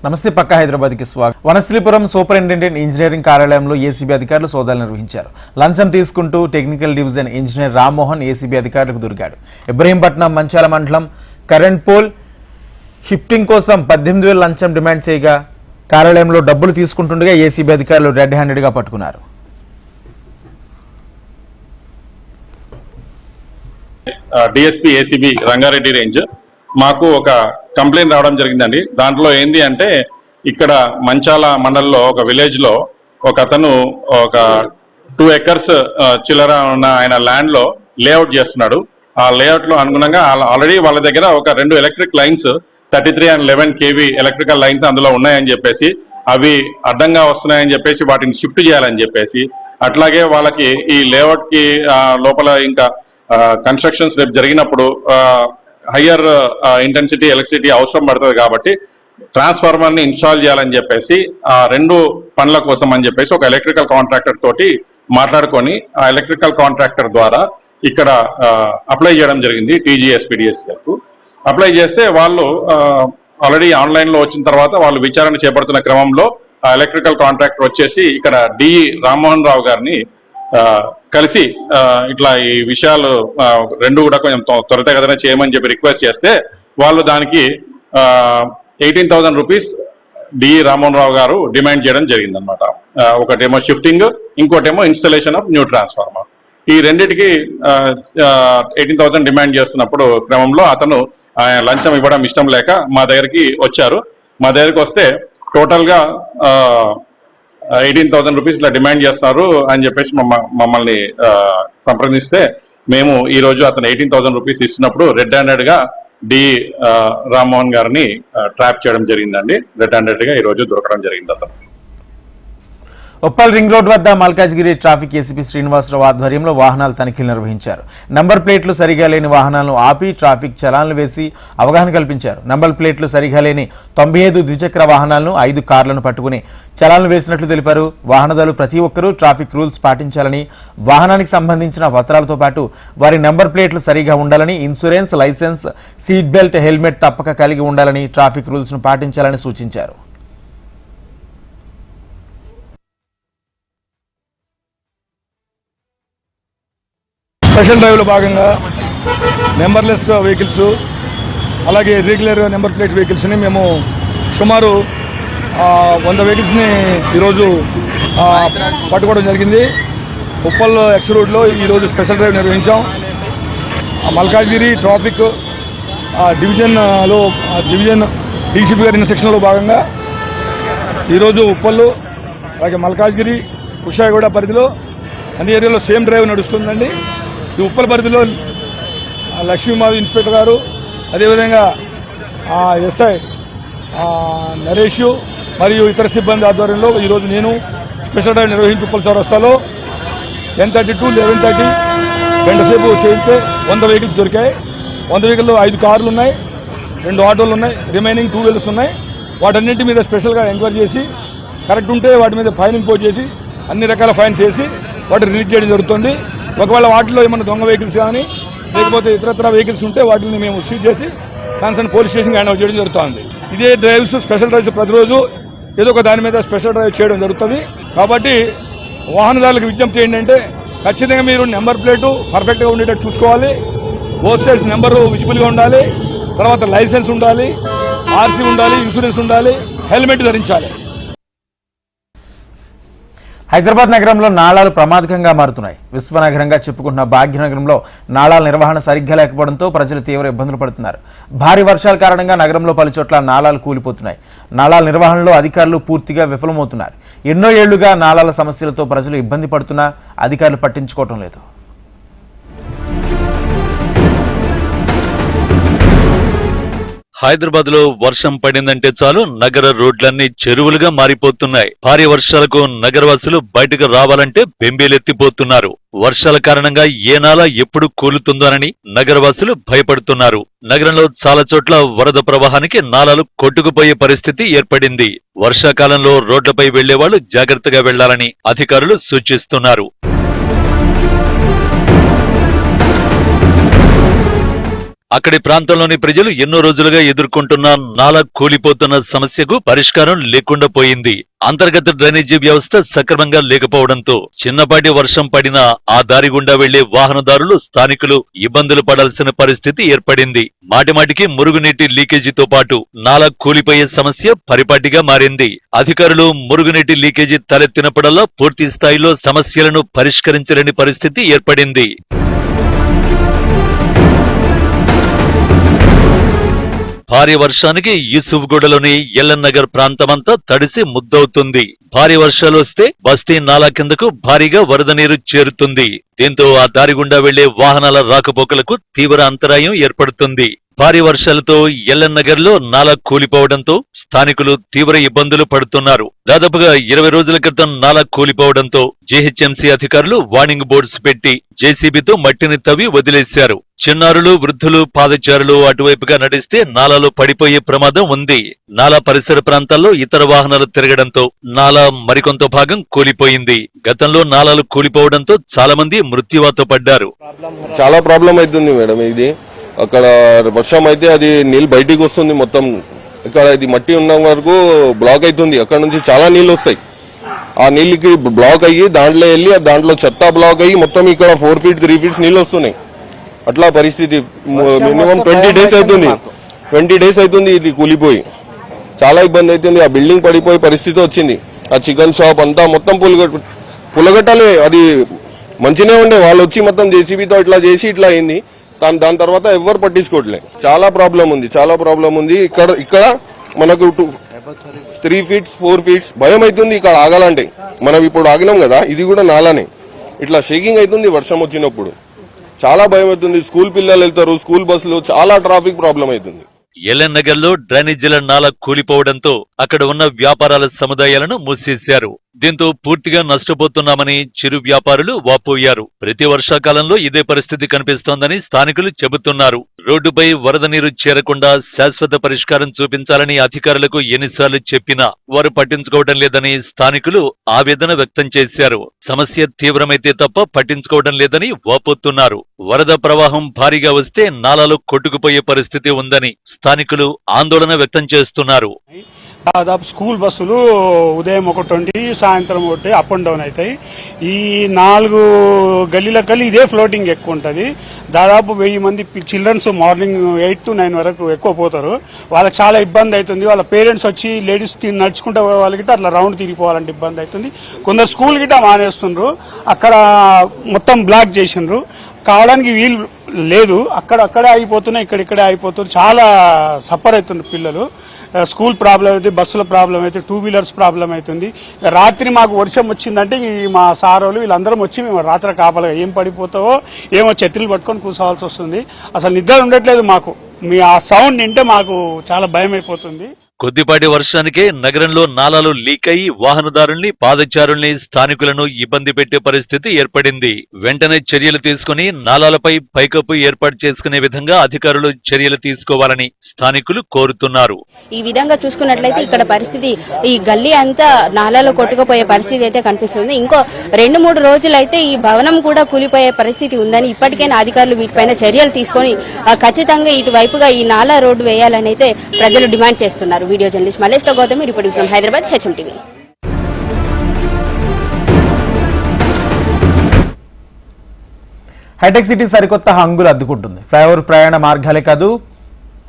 నమస్తే పక్కా హైదరాబాద్కి స్వాగతం. వనశ్రీపురం సూపరింటెండెంట్ ఇంజనీరింగ్ కార్యాలయంలో ఏసీబీ అధికారులు సోదాలు నిర్వహించారు. లంచం తీసుకుంటూ technical division engineer Rammohan ACB అధికారులకు దొరికాడు. ఇబ్రహీంపట్నం మంచాల మండలం కరెంట్ పోల్ షిఫ్టింగ్ కోసం 18,000 లంచం డిమాండ్ చేయగా కార్యాలయంలో డబ్బులు తీసుకుంటుండగా ఏసీబీ అధికారులు రెడ్ హ్యాండెడ్గా పట్టుకున్నారు. డిఎస్పీ ఏసీబీ రంగారెడ్డి రేంజ్ మాకు ఒక కంప్లైంట్ రావడం జరిగిందండి. దాంట్లో ఏంది అంటే ఇక్కడ మంచాల మండలంలో ఒక విలేజ్ లో ఒక అతను ఒక 2 acres చిల్లర ఉన్న ఆయన ల్యాండ్ లో లేఅవుట్ చేస్తున్నాడు. ఆ లేఅవుట్ లో అనుగుణంగా ఆల్రెడీ వాళ్ళ దగ్గర ఒక 2 electric lines 33 and 11 kV electrical lines అందులో ఉన్నాయని చెప్పేసి, అవి అడ్డంగా వస్తున్నాయని చెప్పేసి వాటిని షిఫ్ట్ చేయాలని చెప్పేసి, అట్లాగే వాళ్ళకి ఈ లేఅవుట్ కి లోపల ఇంకా కన్స్ట్రక్షన్స్ రేపు జరిగినప్పుడు హయ్యర్ ఇంటెన్సిటీ ఎలక్ట్రిసిటీ అవసరం పడుతుంది కాబట్టి ట్రాన్స్ఫార్మర్ ని ఇన్స్టాల్ చేయాలని చెప్పేసి ఆ 2 పనుల కోసం అని చెప్పేసి ఒక ఎలక్ట్రికల్ కాంట్రాక్టర్ తోటి మాట్లాడుకొని ఆ ఎలక్ట్రికల్ కాంట్రాక్టర్ ద్వారా ఇక్కడ అప్లై చేయడం జరిగింది. టీజీఎస్పీడీఎస్ గారు అప్లై చేస్తే వాళ్ళు ఆల్రెడీ ఆన్లైన్ లో వచ్చిన తర్వాత వాళ్ళు విచారణ చేపడుతున్న క్రమంలో ఆ ఎలక్ట్రికల్ కాంట్రాక్టర్ వచ్చేసి ఇక్కడ డిఈ రామ్మోహన్ రావు గారిని కలిసి ఇట్లా ఈ విషయాలు 2 కూడా కొంచెం త్వరితగతిన చేయమని చెప్పి రిక్వెస్ట్ చేస్తే వాళ్ళు దానికి 18,000 రూపీస్ డిఈ రామ్మోహన్ రావు గారు డిమాండ్ చేయడం జరిగిందనమాట. ఒకటేమో షిఫ్టింగ్, ఇంకోటేమో ఇన్స్టలేషన్ ఆఫ్ న్యూ ట్రాన్స్ఫార్మర్. ఈ రెండింటికి 18,000 డిమాండ్ చేస్తున్నప్పుడు క్రమంలో అతను లంచం ఇవ్వడం ఇష్టం లేక మా దగ్గరికి వచ్చారు. మా దగ్గరికి వస్తే టోటల్ గా 18,000 రూపీస్ ఇట్లా డిమాండ్ చేస్తున్నారు అని చెప్పేసి మమ్మల్ని సంప్రదిస్తే మేము ఈ రోజు అతను 18,000 రూపీస్ ఇస్తున్నప్పుడు రెడ్ హ్యాండెడ్ గా డి రామ్మోహన్ గారిని ట్రాప్ చేయడం జరిగిందండి. రెడ్ హ్యాండెడ్ గా ఈ రోజు దొరకడం జరిగింది అతను. ఉప్పల్ రింగ్ రోడ్ వద్ద మల్కాజ్గిరి ట్రాఫిక్ ఏసీపీ శ్రీనివాసరావు ఆధ్వర్యంలో వాహనాల తనిఖీలు నిర్వహించారు. నంబర్ ప్లేట్లు సరిగా లేని వాహనాలను ఆపి ట్రాఫిక్ చలాన్లు వేసి అవగాహన కల్పించారు. నంబర్ ప్లేట్లు సరిగా లేని 95 ద్విచక్ర వాహనాలను 5 కార్లను పట్టుకుని చలాన్లు వేసినట్లు తెలిపారు. వాహనదారులు ప్రతి ఒక్కరూ ట్రాఫిక్ రూల్స్ పాటించాలని, వాహనానికి సంబంధించిన పత్రాలతో పాటు వారి నంబర్ ప్లేట్లు సరిగా ఉండాలని, insurance, licence, seat belt, helmet తప్పక కలిగి ఉండాలని, ట్రాఫిక్ రూల్స్ ను పాటించాలని సూచించారు. స్పెషల్ డ్రైవ్లో భాగంగా నెంబర్లెస్ వెహికల్స్ అలాగే రెగ్యులర్ నెంబర్ ప్లేట్ వెహికల్స్ని మేము సుమారు 100 వెహికల్స్ని ఈరోజు పట్టుకోవడం జరిగింది. ఉప్పల్ ఎక్స్ రోడ్లో ఈరోజు స్పెషల్ డ్రైవ్ నిర్వహించాం. మల్కాజ్గిరి ట్రాఫిక్ డివిజన్ డీసీపీ గారి ఇన్స్ట్రక్షన్లో భాగంగా ఈరోజు ఉప్పల్ అలాగే మల్కాజ్గిరి కుషాయిగూడ పరిధిలో అన్ని ఏరియాలో సేమ్ డ్రైవ్ నడుస్తుందండి. ఈ ఉప్పల్ పరిధిలో లక్ష్మీమాధవ్ ఇన్స్పెక్టర్ గారు, అదేవిధంగా ఎస్ఐ నరేష్ మరియు ఇతర సిబ్బంది ఆధ్వర్యంలో ఈరోజు నేను స్పెషల్ డ్రైవ్ నిర్వహించి ఉప్పల్ చౌరస్తాలో 10:30 to 11:30 గంట సేపు చేయిస్తే 100 వెహికల్స్ దొరికాయి. 100 వెహికల్లో 5 కార్లు ఉన్నాయి, 2 ఆటోలు ఉన్నాయి, రిమైనింగ్ 2 వీలర్స్ ఉన్నాయి. వాటన్నింటి మీద స్పెషల్గా ఎంక్వైరీ చేసి కరెక్ట్ ఉంటే వాటి మీద ఫైన్ ఇంపోజ్ చేసి అన్ని రకాల ఫైన్స్ వేసి వాటిని రిలీజ్ చేయడం జరుగుతుంది. ఒకవేళ వాటిలో ఏమైనా దొంగ వెహికల్స్ కానీ లేకపోతే ఇతరత్ర వెహికల్స్ ఉంటే వాటిని మేము సీజ్ చేసి కన్సర్న్ పోలీస్ స్టేషన్కి హ్యాండ్ ఓవర్ చేయడం జరుగుతుంది. ఇదే డ్రైవ్స్ స్పెషల్ డ్రైవ్స్ ప్రతిరోజు ఏదో ఒక దాని మీద స్పెషల్ డ్రైవ్ చేయడం జరుగుతుంది. కాబట్టి వాహనదారులకు విజ్ఞప్తి ఏంటంటే ఖచ్చితంగా మీరు నెంబర్ ప్లేటు పర్ఫెక్ట్గా ఉండేటట్టు చూసుకోవాలి. బోత్ సైడ్స్ నెంబరు విజిబుల్గా ఉండాలి. తర్వాత లైసెన్స్ ఉండాలి, ఆర్సీ ఉండాలి, ఇన్సూరెన్స్ ఉండాలి, హెల్మెట్ ధరించాలి. హైదరాబాద్ నగరంలో నాళాలు ప్రమాదకంగా మారుతున్నాయి. విశ్వనగరంగా చెప్పుకుంటున్న భాగ్యనగరంలో నాళాల నిర్వహణ సరిగ్గా లేకపోవడంతో ప్రజలు తీవ్ర ఇబ్బందులు పడుతున్నారు. భారీ వర్షాల కారణంగా నగరంలో పలుచోట్ల నాళాలు కూలిపోతున్నాయి. నాళాల నిర్వహణలో అధికారులు పూర్తిగా విఫలమవుతున్నారు. ఎన్నో ఏళ్లుగా నాళాల సమస్యలతో ప్రజలు ఇబ్బంది పడుతున్నా అధికారులు పట్టించుకోవటం లేదు. హైదరాబాద్ లో వర్షం పడిందంటే చాలు నగర రోడ్లన్నీ చెరువులుగా మారిపోతున్నాయి. భారీ వర్షాలకు నగరవాసులు బయటకు రావాలంటే బెంబేలెత్తిపోతున్నారు. వర్షాల కారణంగా ఏ నాల ఎప్పుడు కూలుతుందోనని నగరవాసులు భయపడుతున్నారు. నగరంలో చాలా చోట్ల వరద ప్రవాహానికి నాలాలు కొట్టుకుపోయే పరిస్థితి ఏర్పడింది. వర్షాకాలంలో రోడ్లపై వెళ్లేవాళ్లు జాగ్రత్తగా వెళ్లాలని అధికారులు సూచిస్తున్నారు. అక్కడి ప్రాంతంలోని ప్రజలు ఎన్నో రోజులుగా ఎదుర్కొంటున్న నాలా కూలిపోతున్న సమస్యకు పరిష్కారం లేకుండా పోయింది. అంతర్గత డ్రైనేజీ వ్యవస్థ సక్రమంగా లేకపోవడంతో చిన్నపాటి వర్షం పడినా ఆ దారి గుండా వెళ్లే వాహనదారులు, స్థానికులు ఇబ్బందులు పడాల్సిన పరిస్థితి ఏర్పడింది. మాటిమాటికి మురుగునీటి లీకేజీతో పాటు నాలా కూలిపోయే సమస్య పరిపాటిగా మారింది. అధికారులు మురుగునీటి లీకేజీ తలెత్తినప్పుడల్లా పూర్తి స్థాయిలో సమస్యలను పరిష్కరించలేని పరిస్థితి ఏర్పడింది. భారీ వర్షానికి యూసుఫ్గూడలోని ఎల్ఎన్ నగర్ ప్రాంతమంతా తడిసి ముద్దవుతుంది. భారీ వర్షాలు వస్తే బస్తీ నాలా కిందకు భారీగా వరద నీరు చేరుతుంది. దీంతో ఆ దారి గుండా వెళ్లే వాహనాల రాకపోకలకు తీవ్ర అంతరాయం ఏర్పడుతుంది. భారీ వర్షాలతో ఎల్ఎన్ నగర్ లో నాలా కూలిపోవడంతో స్థానికులు తీవ్ర ఇబ్బందులు పడుతున్నారు. దాదాపుగా 20 రోజుల క్రితం నాలా కూలిపోవడంతో జీహెచ్ఎంసీ అధికారులు వార్నింగ్ బోర్డ్స్ పెట్టి జేసీబీతో మట్టిని తవ్వి వదిలేశారు. చిన్నారులు, వృద్ధులు, పాదచారులు అటువైపుగా నడిస్తే నాలాలో పడిపోయే ప్రమాదం ఉంది. నాలా పరిసర ప్రాంతాల్లో ఇతర వాహనాలు తిరగడంతో నాలా మరికొంత భాగం కూలిపోయింది. గతంలో నాలాలు కూలిపోవడంతో చాలా మంది మృత్యువాత పడ్డారు. చాలా ప్రాబ్లం అవుతుంది మేడం. ఇది అక్కడ వర్షం అయితే అది నీళ్ళు బయటికి వస్తుంది మొత్తం. ఇక్కడ ఇది మట్టి ఉన్న వరకు బ్లాక్ అవుతుంది. అక్కడ నుంచి చాలా నీళ్ళు వస్తాయి. ఆ నీళ్ళకి బ్లాక్ అయ్యి దాంట్లో వెళ్ళి దాంట్లో చెత్త బ్లాక్ అయ్యి మొత్తం ఇక్కడ 4 feet 3 feet నీళ్ళు వస్తున్నాయి. అట్లా పరిస్థితి. మినిమం 20 days అవుతుంది. 20 days అవుతుంది ఇది కూలిపోయి. చాలా ఇబ్బంది అవుతుంది. ఆ బిల్డింగ్ పడిపోయే పరిస్థితి వచ్చింది. ఆ చికెన్ షాప్ అంతా మొత్తం పులగట్టాలి. అది మంచినే ఉండే. వాళ్ళు వచ్చి మొత్తం జేసీబీతో ఇట్లా చేసి ఇట్లా అయింది. దాని తర్వాత ఎవరు పట్టించుకోవట్లే. చాలా ప్రాబ్లం ఉంది. ఇక్కడ మనకు 3 feet 4 feet భయం అవుతుంది ఇక్కడ ఆగాలంటే. మనం ఇప్పుడు ఆగినాం కదా, ఇది కూడా నాలానే ఇట్లా షేకింగ్ అవుతుంది వర్షం వచ్చినప్పుడు. చాలా భయం అవుతుంది. స్కూల్ పిల్లలు వెళ్తారు, స్కూల్ బస్సులు, చాలా ట్రాఫిక్ ప్రాబ్లం అవుతుంది. ఎల్ఎన్ నగర్ లో డ్రైనేజీల నాలా కూలిపోవడంతో అక్కడ ఉన్న వ్యాపారాల సముదాయాలను మూసేశారు. దీంతో పూర్తిగా నష్టపోతున్నామని చిరు వ్యాపారులు వాపోయారు. ప్రతి వర్షాకాలంలో ఇదే పరిస్థితి కనిపిస్తోందని స్థానికులు చెబుతున్నారు. రోడ్డుపై వరద నీరు చేరకుండా శాశ్వత పరిష్కారం చూపించాలని అధికారులకు ఎన్నిసార్లు చెప్పినా వారు పట్టించుకోవడం లేదని స్థానికులు ఆవేదన వ్యక్తం చేశారు. సమస్య తీవ్రమైతే తప్ప పట్టించుకోవడం లేదని వాపోతున్నారు. వరద ప్రవాహం భారీగా వస్తే నాలాలో కొట్టుకుపోయే పరిస్థితి ఉందని స్థానికులు ఆందోళన వ్యక్తం చేస్తున్నారు. దాదాపు స్కూల్ బస్సులు ఉదయం 1:20 సాయంత్రం 1 అప్ అండ్ డౌన్ అవుతాయి. ఈ 4 గల్లీలకల్లి ఇదే ఫ్లోటింగ్ ఎక్కువ ఉంటుంది. దాదాపు 1000 మంది చిల్డ్రన్స్ మార్నింగ్ 8 to 9 వరకు ఎక్కువ పోతారు. వాళ్ళకి చాలా ఇబ్బంది అవుతుంది. వాళ్ళ పేరెంట్స్ వచ్చి లేడీస్ నడుచుకుంటూ పోయే వాళ్ళకి అట్లా రౌండ్ తిరిగిపోవాలంటే ఇబ్బంది అవుతుంది. కొందరు స్కూల్ గిట్ట మానేస్తుండ్రు. అక్కడ మొత్తం బ్లాక్ చేసిండ్రు. కావడానికి వీలు లేదు. అక్కడే అయిపోతున్నాయి, ఇక్కడిక్కడే అయిపోతున్నారు. చాలా సఫర్ అవుతుంది పిల్లలు. స్కూల్ ప్రాబ్లం అయితే, బస్సుల ప్రాబ్లం అయితే, 2 wheelers ప్రాబ్లం అవుతుంది. రాత్రి మాకు వర్షం వచ్చిందంటే మా సారోలు వీళ్ళందరం వచ్చి మేము రాత్రి కాపలుగా ఏం పడిపోతావో ఏమో ఛత్రీలు పట్టుకొని కూర్చోవాల్సి వస్తుంది. అసలు నిద్ర ఉండట్లేదు మాకు. మీ ఆ సౌండ్ వింటే మాకు చాలా భయం అయిపోతుంది. కొద్దిపాటి వర్షానికే నగరంలో నాలాలు లీక్ అయి వాహనదారుల్ని, పాదచారుల్ని, స్థానికులను ఇబ్బంది పెట్టే పరిస్థితి ఏర్పడింది. వెంటనే చర్యలు తీసుకుని నాలాలపై పైకప్పు ఏర్పాటు చేసుకునే విధంగా అధికారులు చర్యలు తీసుకోవాలని స్థానికులు కోరుతున్నారు. ఈ విధంగా చూసుకున్నట్లయితే ఇక్కడ పరిస్థితి ఈ గల్లీ అంతా నాలాలో కొట్టుకుపోయే పరిస్థితి అయితే కనిపిస్తుంది. ఇంకో 2-3 రోజులైతే ఈ భవనం కూడా కూలిపోయే పరిస్థితి ఉందని ఇప్పటికైనా అధికారులు వీటిపైన చర్యలు తీసుకొని ఖచ్చితంగా ఇటువైపుగా ఈ నాలా రోడ్డు వేయాలని అయితే ప్రజలు డిమాండ్ చేస్తున్నారు. వీడియో జర్నలిస్ట్ మల్లేష్తో Gautami, reporting from Hyderabad, HM TV. హైటెక్ సిటీ సరికొత్త హంగులు అద్దుకుంటుంది. ఫ్లైఓవర్ ప్రయాణ మార్గాలే కాదు,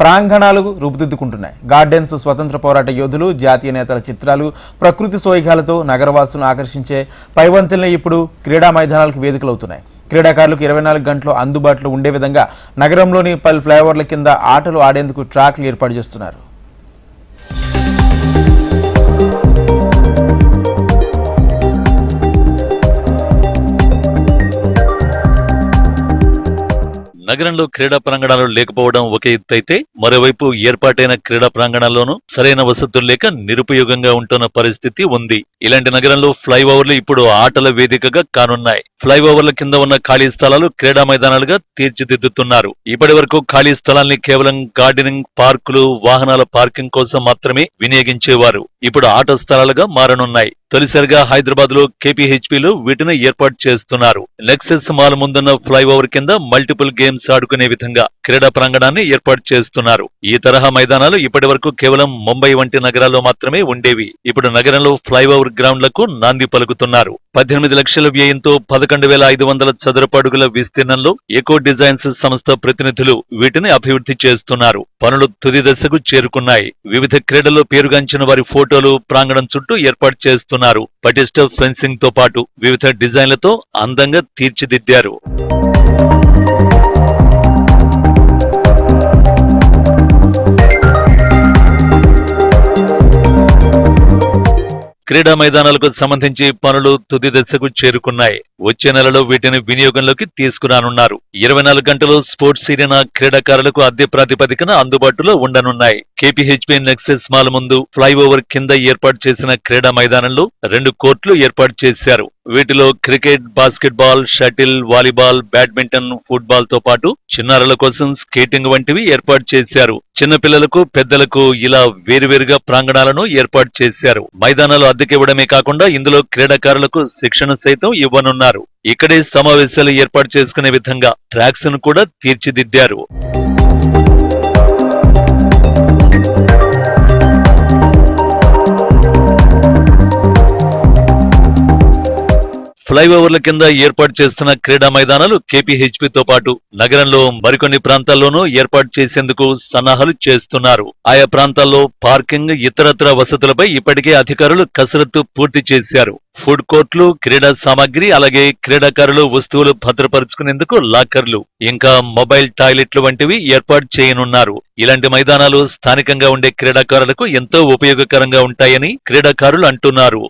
ప్రాంగణాలు రూపుదిద్దుకుంటున్నాయి. గార్డెన్స్, స్వతంత్ర పోరాట యోధులు, జాతీయ నేతల చిత్రాలు, ప్రకృతి సోయగాలతో నగరవాసులను ఆకర్షించే పైవంతుల్ని ఇప్పుడు క్రీడా మైదానాలకు వేదికలవుతున్నాయి. క్రీడాకారులకు 24 గంటలు అందుబాటులో ఉండే విధంగా నగరంలోని పలు ఫ్లైఓవర్ల కింద ఆటలు ఆడేందుకు ట్రాక్లు ఏర్పాటు చేస్తున్నారు. నగరంలో క్రీడా ప్రాంగణాలు లేకపోవడం ఒక ఎత్తైతే, మరోవైపు ఏర్పాటైన క్రీడా ప్రాంగణాల్లోనూ సరైన వసతులు లేక నిరుపయోగంగా ఉంటున్న పరిస్థితి ఉంది. ఇలాంటి నగరంలో ఫ్లైఓవర్లు ఇప్పుడు ఆటల వేదికగా కానున్నాయి. ఫ్లైఓవర్ల కింద ఉన్న ఖాళీ స్థలాలు క్రీడా మైదానాలుగా తీర్చిదిద్దుతున్నారు. ఇప్పటి వరకు ఖాళీ స్థలాల్ని కేవలం గార్డెనింగ్, పార్కులు, వాహనాల పార్కింగ్ కోసం మాత్రమే వినియోగించేవారు. ఇప్పుడు ఆట స్థలాలుగా మారనున్నాయి. తొలిసారిగా హైదరాబాద్ లో కేపీహెచ్పీలో వీటిని ఏర్పాటు చేస్తున్నారు. నెక్సెస్ మాల్ ముందున్న ఫ్లైఓవర్ కింద మల్టిపుల్ గేమ్స్ ఆడుకునే విధంగా క్రీడా ప్రాంగణాన్ని ఏర్పాటు చేస్తున్నారు. ఈ తరహా మైదానాలు ఇప్పటి వరకు కేవలం ముంబై వంటి నగరాల్లో మాత్రమే ఉండేవి. ఇప్పుడు నగరంలో ఫ్లైఓవర్ గ్రౌండ్లకు నాంది పలుకుతున్నారు. 18 లక్షల వ్యయంతో 11,500 చదరపు అడుగుల విస్తీర్ణంలో ఎకో డిజైన్స్ సంస్థ ప్రతినిధులు వీటిని అభివృద్ధి చేస్తున్నారు. పనులు తుది దశకు చేరుకున్నాయి. వివిధ క్రీడల్లో పేరుగాంచిన వారి ఫోటోలు ప్రాంగణం చుట్టూ ఏర్పాటు చేస్తున్నారు. పటిష్ట ఫెన్సింగ్ తో పాటు వివిధ డిజైన్లతో అందంగా తీర్చిదిద్దారు. క్రీడా మైదానాలకు సంబంధించి పనులు తుది దశకు చేరుకున్నాయి. వచ్చే నెలలో వీటిని వినియోగంలోకి తీసుకురానున్నారు. 24 గంటలు స్పోర్ట్స్ ఏరియా క్రీడాకారులకు అద్దె ప్రాతిపదికన అందుబాటులో ఉండనున్నాయి. కేపీహెచ్పీ నెక్సెస్ మాల్ ముందు ఫ్లైఓవర్ కింద ఏర్పాటు చేసిన క్రీడా మైదానంలో 2 కోర్టులు ఏర్పాటు చేశారు. వీటిలో cricket, basketball, shuttle, volleyball, badminton, football తో పాటు చిన్నారుల కోసం స్కేటింగ్ వంటివి ఏర్పాటు చేశారు. చిన్నపిల్లలకు, పెద్దలకు ఇలా వేరువేరుగా ప్రాంగణాలను ఏర్పాటు చేశారు. మైదానాలు అద్దెకివ్వడమే కాకుండా ఇందులో క్రీడాకారులకు శిక్షణ సైతం ఇవ్వనున్నారు. ఇక్కడే సమావేశాలు ఏర్పాటు చేసుకునే విధంగా ట్రాక్స్ ను కూడా తీర్చిదిద్దారు. ఫ్లైఓవర్ల కింద ఏర్పాటు చేస్తున్న క్రీడా మైదానాలు కేపీహెచ్పీతో పాటు నగరంలో మరికొన్ని ప్రాంతాల్లోనూ ఏర్పాటు చేసేందుకు సన్నాహాలు చేస్తున్నారు. ఆయా ప్రాంతాల్లో పార్కింగ్, ఇతరత్ర వసతులపై ఇప్పటికే అధికారులు కసరత్తు పూర్తి చేశారు. ఫుడ్ కోర్టులు, క్రీడా సామాగ్రి, అలాగే క్రీడాకారులు వస్తువులు భద్రపరుచుకునేందుకు లాకర్లు, ఇంకా మొబైల్ టాయిలెట్లు వంటివి ఏర్పాటు చేయనున్నారు. ఇలాంటి మైదానాలు స్థానికంగా ఉండే క్రీడాకారులకు ఎంతో ఉపయోగకరంగా ఉంటాయని క్రీడాకారులు అంటున్నారు.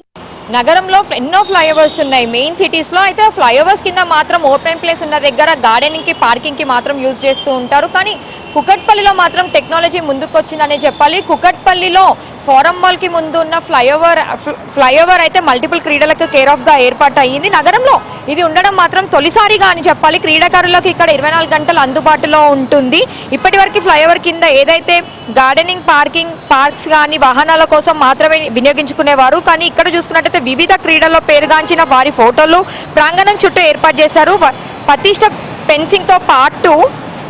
నగరంలో ఎన్నో ఫ్లైఓవర్స్ ఉన్నాయి. మెయిన్ సిటీస్లో అయితే ఫ్లైఓవర్స్ కింద మాత్రం ఓపెన్ ప్లేస్ ఉన్న దగ్గర గార్డెనింగ్కి, పార్కింగ్కి మాత్రం యూజ్ చేస్తూ ఉంటారు. కానీ కుకట్పల్లిలో మాత్రం టెక్నాలజీ ముందుకొచ్చిందనే చెప్పాలి. కుకట్పల్లిలో ఫోరం మాల్కి ముందు ఉన్న ఫ్లైఓవర్ అయితే మల్టిపుల్ క్రీడలకు కేర్ ఆఫ్గా ఏర్పాటు అయ్యింది. నగరంలో ఇది ఉండడం మాత్రం తొలిసారిగా అని చెప్పాలి. క్రీడాకారులకు ఇక్కడ 24 గంటలు అందుబాటులో ఉంటుంది. ఇప్పటివరకు ఫ్లైఓవర్ కింద ఏదైతే గార్డెనింగ్, పార్క్స్ కానీ వాహనాల కోసం మాత్రమే వినియోగించుకునేవారు. కానీ ఇక్కడ చూసుకున్నట్టయితే వివిధ క్రీడల్లో పేరుగాంచిన వారి ఫోటోలు ప్రాంగణం చుట్టూ ఏర్పాటు చేశారు. పటిష్ట ఫెన్సింగ్తో పాటు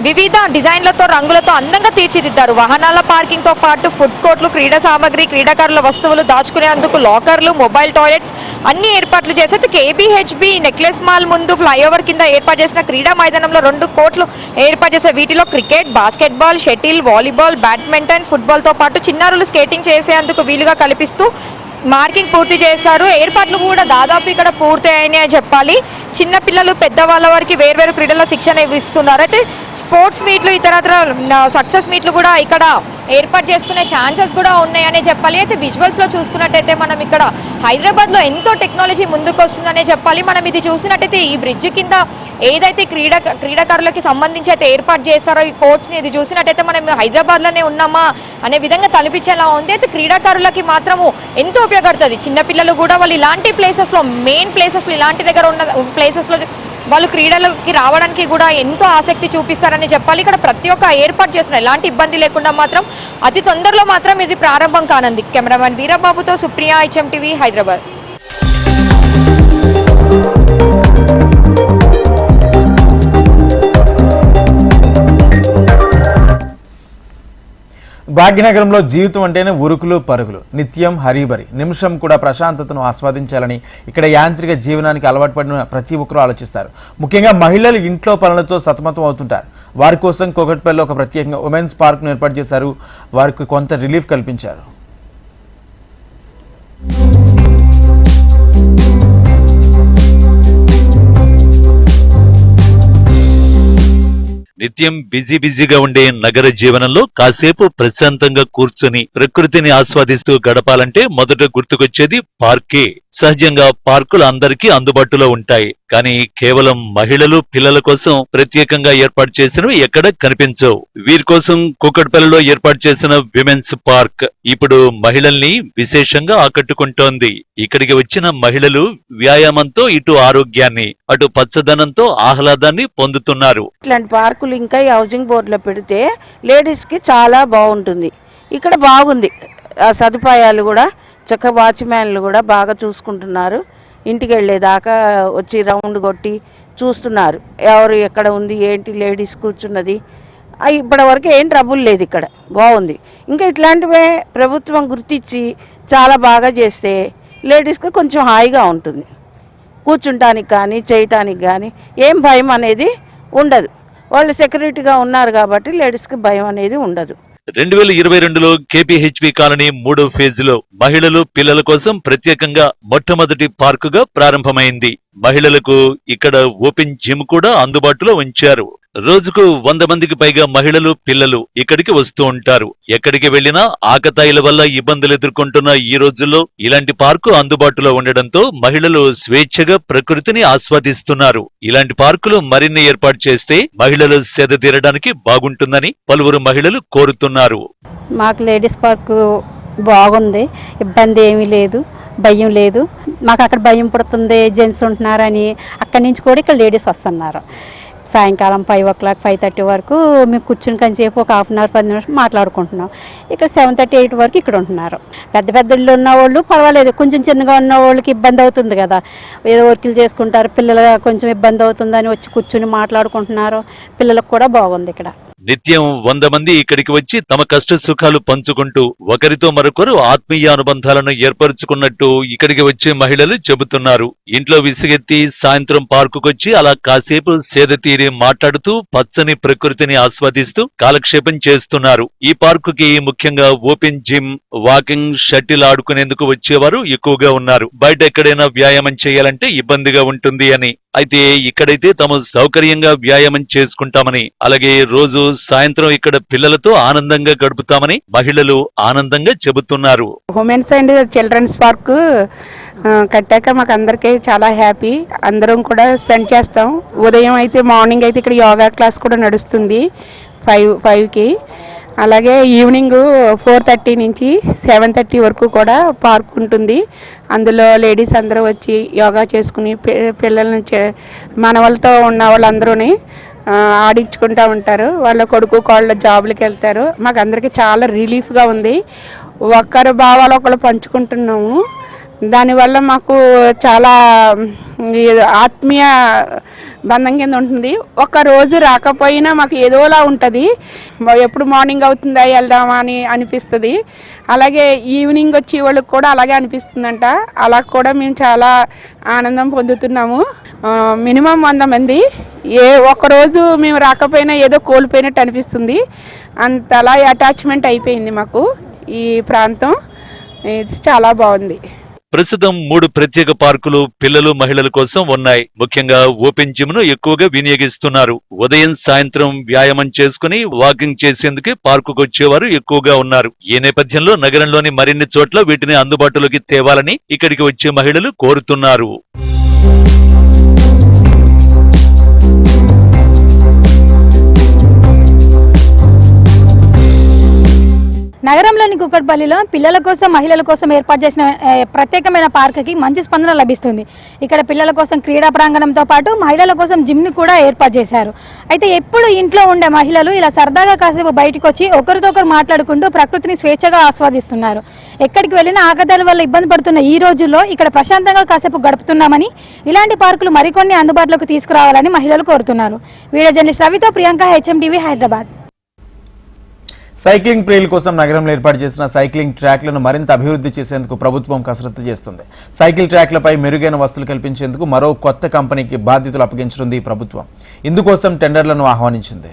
వివిధ డిజైన్లతో, రంగులతో అందంగా తీర్చిదిద్దారు. వాహనాల పార్కింగ్తో పాటు ఫుడ్ కోర్టులు, క్రీడా సామాగ్రి, క్రీడాకారుల వస్తువులు దాచుకునేందుకు లాకర్లు, మొబైల్ టాయిలెట్స్ అన్ని ఏర్పాట్లు చేశారు. కేబీహెచ్బీ నెక్లెస్ మాల్ ముందు ఫ్లైఓవర్ కింద ఏర్పాటు చేసిన క్రీడా మైదానంలో 2 కోర్టులు ఏర్పాటు చేశారు. వీటిలో cricket, basketball, shuttle, volleyball, badminton, ఫుట్బాల్తో పాటు చిన్నారులు స్కేటింగ్ చేసేందుకు వీలుగా కల్పిస్తూ మార్కింగ్ పూర్తి చేశారు. ఏర్పాట్లు కూడా దాదాపు ఇక్కడ పూర్తయ్యాయని చెప్పాలి. చిన్నపిల్లలు, పెద్దవాళ్ళ వారికి వేర్వేరు క్రీడల శిక్షణ ఇస్తున్నారు. అయితే స్పోర్ట్స్ మీట్లు, ఇతరత్ర సక్సెస్ మీట్లు కూడా ఇక్కడ ఏర్పాటు చేసుకునే ఛాన్సెస్ కూడా ఉన్నాయనే చెప్పాలి. అయితే విజువల్స్లో చూసుకున్నట్టయితే మనం ఇక్కడ హైదరాబాద్లో ఎంతో టెక్నాలజీ ముందుకు వస్తుందనే చెప్పాలి. మనం ఇది చూసినట్టయితే ఈ బ్రిడ్జ్ కింద ఏదైతే క్రీడాకారులకి సంబంధించి అయితే ఏర్పాటు చేస్తారో ఈ కోర్ట్స్ని, ఇది చూసినట్టయితే మనం హైదరాబాద్లోనే ఉన్నామా అనే విధంగా తలపించేలా ఉంది. అయితే క్రీడాకారులకి మాత్రము ఎంతో ఉపయోగపడుతుంది. చిన్నపిల్లలు కూడా వాళ్ళు ఇలాంటి ప్లేసెస్లో, మెయిన్ ప్లేసెస్లో, ఇలాంటి దగ్గర ఉన్న ప్లేసెస్లో వాళ్ళు క్రీడలకి రావడానికి కూడా ఎంతో ఆసక్తి చూపిస్తారని చెప్పాలి. ఇక్కడ ప్రతి ఒక్క ఏర్పాటు చేస్తున్న ఎలాంటి ఇబ్బంది లేకుండా మాత్రం అతి తొందరలో మాత్రం ఇది ప్రారంభం కానుంది. కెమెరామెన్ వీరబాబుతో సుప్రియా, HMTV, హైదరాబాద్. భాగ్యనగరంలో జీవితం అంటేనే ఉరుకులు పరుగులు, నిత్యం హరీబరి. నిమిషం కూడా ప్రశాంతతను ఆస్వాదించాలని ఇక్కడ యాంత్రిక జీవనానికి అలవాటు పడిన ప్రతి ఒక్కరూ ఆలోచిస్తారు. ముఖ్యంగా మహిళలు ఇంట్లో పనులతో సతమతం అవుతుంటారు. వారి కోసం కూకట్పల్లిలో ఒక ప్రత్యేకంగా ఉమెన్స్ పార్క్ను ఏర్పాటు చేశారు. వారికి కొంత రిలీఫ్ కల్పించారు. నిత్యం బిజీగా ఉండే నగర జీవనంలో కాసేపు ప్రశాంతంగా కూర్చుని ప్రకృతిని ఆస్వాదిస్తూ గడపాలంటే మొదట గుర్తుకొచ్చేది పార్కే. సహజంగా పార్కులు అందరికీ అందుబాటులో ఉంటాయి. కానీ కేవలం మహిళలు, పిల్లల కోసం ప్రత్యేకంగా ఏర్పాటు చేసినవి ఎక్కడ కనిపించవు. వీరి కోసం కూకట్పల్లిలో ఏర్పాటు చేసిన విమెన్స్ పార్క్ ఇప్పుడు మహిళల్ని విశేషంగా ఆకట్టుకుంటోంది. ఇక్కడికి వచ్చిన మహిళలు వ్యాయామంతో ఇటు ఆరోగ్యాన్ని, అటు పచ్చదనంతో ఆహ్లాదాన్ని పొందుతున్నారు. ఇట్లాంటి పార్కులు ఇంకా హౌసింగ్ బోర్డులో పెడితే లేడీస్ కి చాలా బాగుంటుంది. ఇక్కడ బాగుంది, ఆ సదుపాయాలు కూడా చక్క వాచ్మ్యాన్లు కూడా బాగా చూసుకుంటున్నారు. ఇంటికి వెళ్ళేదాకా వచ్చి రౌండ్ కొట్టి చూస్తున్నారు, ఎవరు ఎక్కడ ఉంది ఏంటి, లేడీస్ కూర్చున్నది. ఇప్పటి వరకు ఏం ట్రబుల్ లేదు, ఇక్కడ బాగుంది. ఇంకా ఇట్లాంటివే ప్రభుత్వం గుర్తించి చాలా బాగా చేస్తే లేడీస్కి కొంచెం హాయిగా ఉంటుంది, కూర్చుంటానికి కానీ చేయటానికి కానీ ఏం భయం అనేది ఉండదు. వాళ్ళు సెక్యూరిటీగా ఉన్నారు కాబట్టి లేడీస్కి భయం అనేది ఉండదు. 2022లో కేపీహెచ్పీ కాలనీ 3వ ఫేజ్లో మహిళలు పిల్లల కోసం ప్రత్యేకంగా మొట్టమొదటి పార్కుగా ప్రారంభమైంది. మహిళలకు ఇక్కడ ఓపెన్ జిమ్ కూడా అందుబాటులో ఉంచారు. రోజుకు 100 మందికి పైగా మహిళలు పిల్లలు ఇక్కడికి వస్తూ ఉంటారు. ఎక్కడికి వెళ్లినా ఆకతాయిల వల్ల ఇబ్బందులు ఎదుర్కొంటున్న ఈ రోజుల్లో ఇలాంటి పార్కు అందుబాటులో ఉండడంతో మహిళలు స్వేచ్ఛగా ప్రకృతిని ఆస్వాదిస్తున్నారు. ఇలాంటి పార్కులు మరిన్ని ఏర్పాటు చేస్తే మహిళలు సేద తీరడానికి బాగుంటుందని పలువురు మహిళలు కోరుతున్నారు. మాకు లేడీస్ పార్కు బాగుంది, ఇబ్బంది ఏమీ లేదు, భయం లేదు. మాకు అక్కడ భయం పడుతుంది, జెంట్స్ ఉంటున్నారని అక్కడి నుంచి కూడా ఇక్కడ లేడీస్ వస్తున్నారు. సాయంకాలం 5 o'clock 5:30 వరకు మేము కూర్చుని కొంచెంసేపు ఒక 1/2 hour 10 నిమిషాలు మాట్లాడుకుంటున్నాం. ఇక్కడ 7:30 8 వరకు ఇక్కడ ఉంటున్నారు. పెద్ద పెద్ద ఇళ్ళు ఉన్న వాళ్ళు పర్వాలేదు, కొంచెం చిన్నగా ఉన్న వాళ్ళకి ఇబ్బంది అవుతుంది కదా, ఏదో వర్కులు చేసుకుంటారు, పిల్లలు కొంచెం ఇబ్బంది అవుతుందని వచ్చి కూర్చుని మాట్లాడుకుంటున్నారు. పిల్లలకు కూడా బాగుంది ఇక్కడ. నిత్యం 100 మంది ఇక్కడికి వచ్చి తమ కష్ట సుఖాలు పంచుకుంటూ ఒకరితో మరొకరు ఆత్మీయ అనుబంధాలను ఏర్పరచుకున్నట్టు ఇక్కడికి వచ్చే మహిళలు చెబుతున్నారు. ఇంట్లో విసిగెత్తి సాయంత్రం పార్కుకొచ్చి అలా కాసేపు సేద తీరి మాట్లాడుతూ పచ్చని ప్రకృతిని ఆస్వాదిస్తూ కాలక్షేపం చేస్తున్నారు. ఈ పార్కుకి ముఖ్యంగా ఓపెన్ జిమ్, వాకింగ్, షటిల్ ఆడుకునేందుకు వచ్చేవారు ఎక్కువగా ఉన్నారు. బయట ఎక్కడైనా వ్యాయామం చేయాలంటే ఇబ్బందిగా ఉంటుంది అని. అయితే ఇక్కడైతే తాము సౌకర్యంగా వ్యాయామం చేసుకుంటామని, అలాగే రోజు సాయంత్రం ఇక్కడ పిల్లలతో ఆనందంగా గడుపుతామని మహిళలు ఆనందంగా చెబుతున్నారు. ఉమెన్స్ అండ్ చిల్డ్రన్స్ పార్క్ కట్టాక మాకు అందరికీ చాలా హ్యాపీ. అందరం కూడా స్పెండ్ చేస్తాం. ఉదయం అయితే మార్నింగ్ అయితే ఇక్కడ యోగా క్లాస్ కూడా నడుస్తుంది 5కి. అలాగే ఈవినింగ్ 4:30 నుంచి 7:30 వరకు కూడా పార్క్ ఉంటుంది. అందులో లేడీస్ అందరూ వచ్చి యోగా చేసుకుని పిల్లల్ని మనవలతో ఉన్న వాళ్ళందరూని ఆడించుకుంటూ ఉంటారు. వాళ్ళ కొడుకు కోళ్ళ జాబులకి వెళ్తారు. మాకు అందరికీ చాలా రిలీఫ్గా ఉంది. ఒక్కరు భావాలు ఒకళ్ళు పంచుకుంటున్నాము. దానివల్ల మాకు చాలా ఆత్మీయ బంధం కింద ఉంటుంది. ఒక రోజు రాకపోయినా మాకు ఏదోలా ఉంటుంది. ఎప్పుడు మార్నింగ్ అవుతుందా వెళ్దామా అని అనిపిస్తుంది. అలాగే ఈవినింగ్ వచ్చి వాళ్ళకి కూడా అలాగే అనిపిస్తుందంట. అలా కూడా మేము చాలా ఆనందం పొందుతున్నాము. మినిమం 100 మంది. ఒక్కరోజు మేము రాకపోయినా ఏదో కోల్పోయినట్టు అనిపిస్తుంది. అంతలా అటాచ్మెంట్ అయిపోయింది మాకు ఈ ప్రాంతం. ఇది చాలా బాగుంది. ప్రస్తుతం 3 ప్రత్యేక పార్కులు పిల్లలు మహిళల కోసం ఉన్నాయి. ముఖ్యంగా ఓపెన్ జిమ్ ను ఎక్కువగా వినియోగిస్తున్నారు. ఉదయం సాయంత్రం వ్యాయామం చేసుకుని వాకింగ్ చేసేందుకు పార్కుకు వచ్చేవారు ఎక్కువగా ఉన్నారు. ఈ నేపథ్యంలో నగరంలోని మరిన్ని చోట్ల వీటిని అందుబాటులోకి తేవాలని ఇక్కడికి వచ్చే మహిళలు కోరుతున్నారు. నగరంలోని కుకట్పల్లిలో పిల్లల కోసం మహిళల కోసం ఏర్పాటు చేసిన ప్రత్యేకమైన పార్కుకి మంచి స్పందన లభిస్తుంది. ఇక్కడ పిల్లల కోసం క్రీడా ప్రాంగణంతో పాటు మహిళల కోసం జిమ్ని కూడా ఏర్పాటు చేశారు. అయితే ఎప్పుడు ఇంట్లో ఉండే మహిళలు ఇలా సరదాగా కాసేపు బయటకు వచ్చి ఒకరితో ఒకరు మాట్లాడుకుంటూ ప్రకృతిని స్వేచ్ఛగా ఆస్వాదిస్తున్నారు. ఎక్కడికి వెళ్ళినా ఆకతాయిల వల్ల ఇబ్బంది పడుతున్న ఈ రోజుల్లో ఇక్కడ ప్రశాంతంగా కాసేపు గడుపుతున్నామని, ఇలాంటి పార్కులు మరికొన్ని అందుబాటులోకి తీసుకురావాలని మహిళలు కోరుతున్నారు. వీడియో జర్నలిస్ట్ రవితో ప్రియాంక, HMTV, హైదరాబాద్. సైక్లింగ్ ప్రియుల కోసం నగరంలో ఏర్పాటు చేసిన సైక్లింగ్ ట్రాక్లను మరింత అభివృద్ధి చేసేందుకు ప్రభుత్వం కసరత్తు చేస్తుంది. సైకిల్ ట్రాక్లపై మెరుగైన వసతులు కల్పించేందుకు మరో కొత్త కంపెనీకి బాధ్యతలు అప్పగించనుంది ఈ ప్రభుత్వం. ఇందుకోసం టెండర్లను ఆహ్వానించింది.